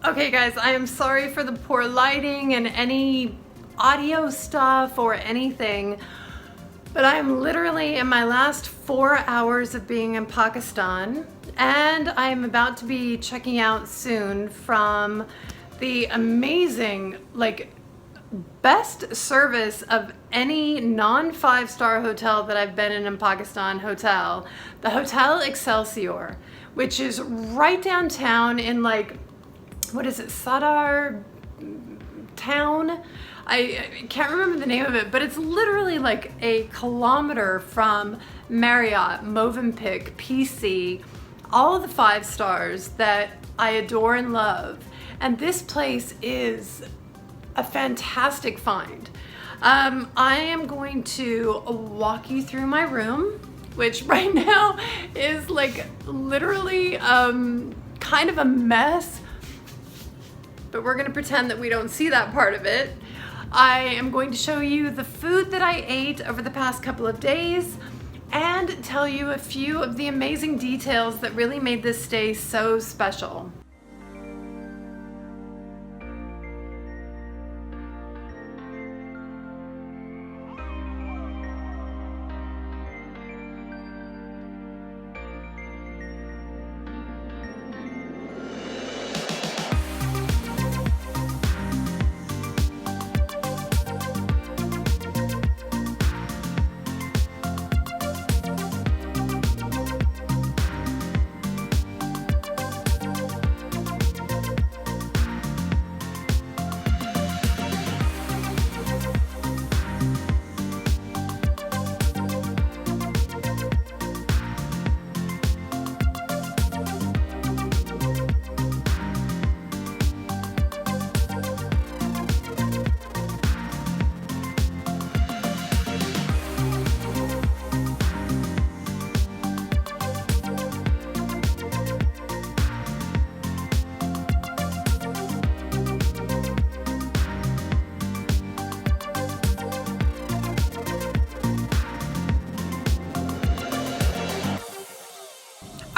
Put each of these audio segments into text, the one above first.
Okay guys, I am sorry for the poor lighting and any audio stuff or anything, but I am literally in my last 4 hours of being in Pakistan, and I am about to be checking out soon from the amazing, best service of any non-5-star hotel that I've been in Pakistan hotel, the Hotel Excelsior, which is right downtown in what is it, Saddar Town? I can't remember the name of it, but it's literally like a kilometer from Marriott, Movenpick, PC, all of the 5 stars that I adore and love. And this place is a fantastic find. I am going to walk you through my room, which right now is literally kind of a mess, but we're gonna pretend that we don't see that part of it. I am going to show you the food that I ate over the past couple of days and tell you a few of the amazing details that really made this stay so special.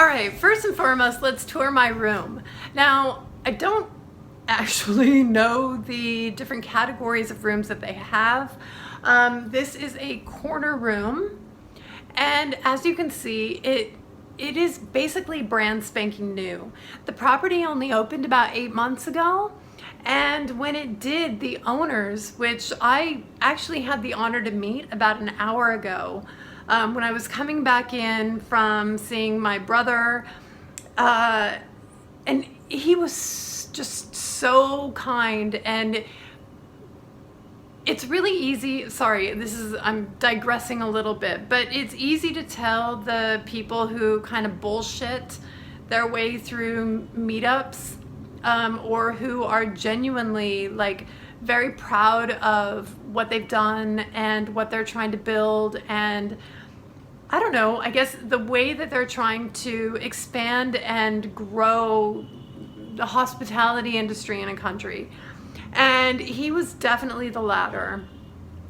All right, first and foremost, let's tour my room. Now, I don't actually know the different categories of rooms that they have. This is a corner room, and as you can see, it is basically brand spanking new. The property only opened about 8 months ago, and when it did, the owners, which I actually had the honor to meet about an hour ago, when I was coming back in from seeing my brother, and he was just so kind. And it's really easy, sorry, I'm digressing a little bit, but it's easy to tell the people who kind of bullshit their way through meetups, or who are genuinely very proud of what they've done and what they're trying to build. And I don't know, I guess the way that they're trying to expand and grow the hospitality industry in a country. And he was definitely the latter.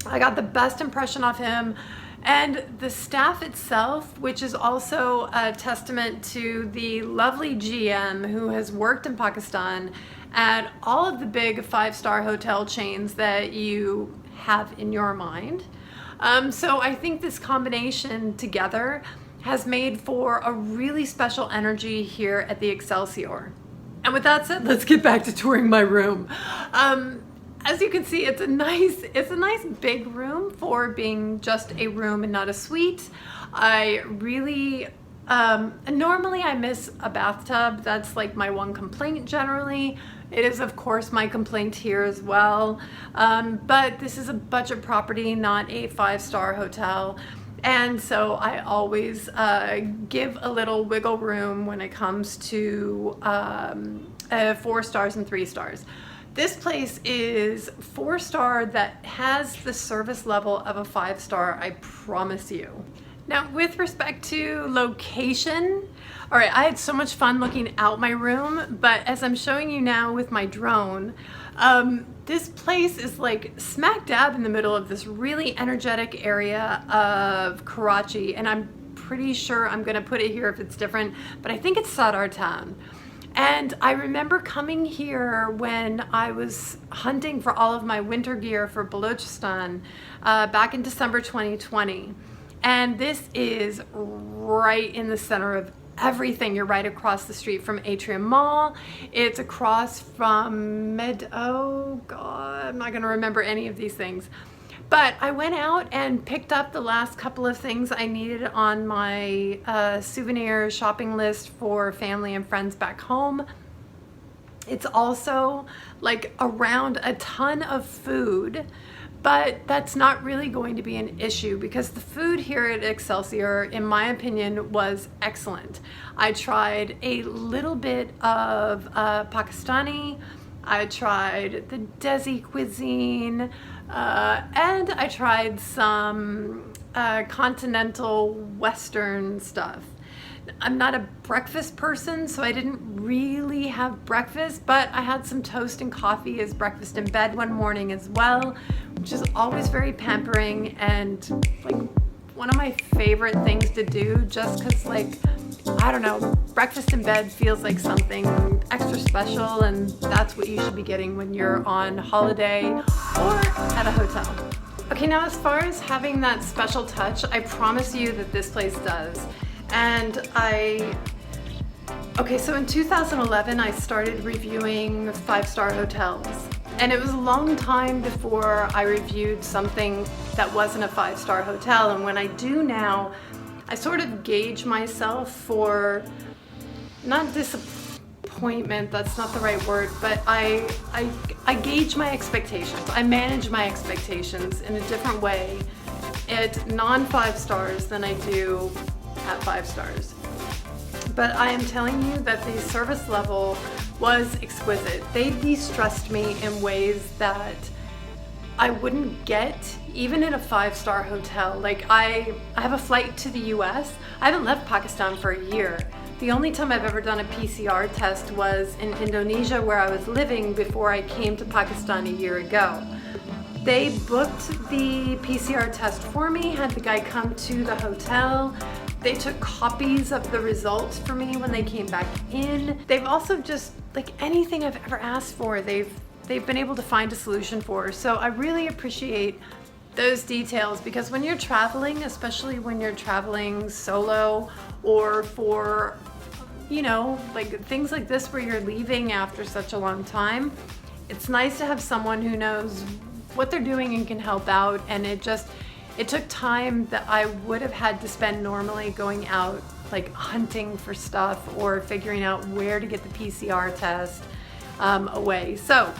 I got the best impression of him. And the staff itself, which is also a testament to the lovely GM who has worked in Pakistan at all of the big 5-star hotel chains that you have in your mind. So I think this combination together has made for a really special energy here at the Excelsior. And with that said, let's get back to touring my room. As you can see, it's a nice big room for being just a room and not a suite. I really, normally I miss a bathtub. That's my one complaint generally. It is of course my complaint here as well. But this is a budget property, not a 5-star hotel. And so I always give a little wiggle room when it comes to 4 stars and 3 stars. This place is 4-star that has the service level of a 5-star, I promise you. Now, with respect to location, all right, I had so much fun looking out my room, but as I'm showing you now with my drone, this place is smack dab in the middle of this really energetic area of Karachi, and I'm pretty sure I'm gonna put it here if it's different, but I think it's Saddar Town. And I remember coming here when I was hunting for all of my winter gear for Balochistan back in December 2020. And this is right in the center of everything. You're right across the street from Atrium Mall. It's across from oh God, I'm not gonna remember any of these things. But I went out and picked up the last couple of things I needed on my souvenir shopping list for family and friends back home. It's also like around a ton of food, but that's not really going to be an issue because the food here at Excelsior, in my opinion, was excellent. I tried a little bit of Pakistani, I tried the Desi cuisine, and I tried some continental Western stuff. I'm not a breakfast person, so I didn't really have breakfast, but I had some toast and coffee as breakfast in bed one morning as well, which is always very pampering and like one of my favorite things to do, just because, like, I don't know, breakfast in bed feels like something extra special, and that's what you should be getting when you're on holiday or at a hotel. Okay, now as far as having that special touch, I promise you that this place does. And okay, so in 2011, I started reviewing five-star hotels. And it was a long time before I reviewed something that wasn't a five-star hotel. And when I do now, I sort of gauge myself for, not disappointment, that's not the right word, but I gauge my expectations. I manage my expectations in a different way at non-5 stars than I do at 5 stars. But I am telling you that the service level was exquisite. They de-stressed me in ways that I wouldn't get even in a 5-star hotel. Like I have a flight to the US. I haven't left Pakistan for a year. The only time I've ever done a PCR test was in Indonesia, where I was living before I came to Pakistan a year ago. They booked the PCR test for me, had the guy come to the hotel. They took copies of the results for me when they came back in. They've also just, like, anything I've ever asked for, they've been able to find a solution for. So I really appreciate those details, because when you're traveling, especially when you're traveling solo or for, you know, like things like this where you're leaving after such a long time, it's nice to have someone who knows what they're doing and can help out. And it took time that I would have had to spend normally going out, like hunting for stuff or figuring out where to get the PCR test away. So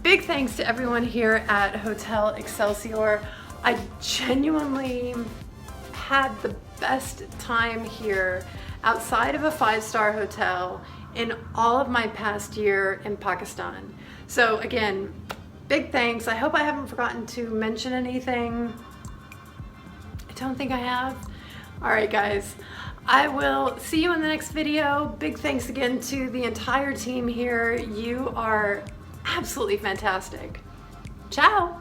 big thanks to everyone here at Hotel Excelsior. I genuinely had the best time here outside of a 5-star hotel in all of my past year in Pakistan. So again, big thanks. I hope I haven't forgotten to mention anything. I don't think I have. All right, guys, I will see you in the next video. Big thanks again to the entire team here. You are absolutely fantastic. Ciao.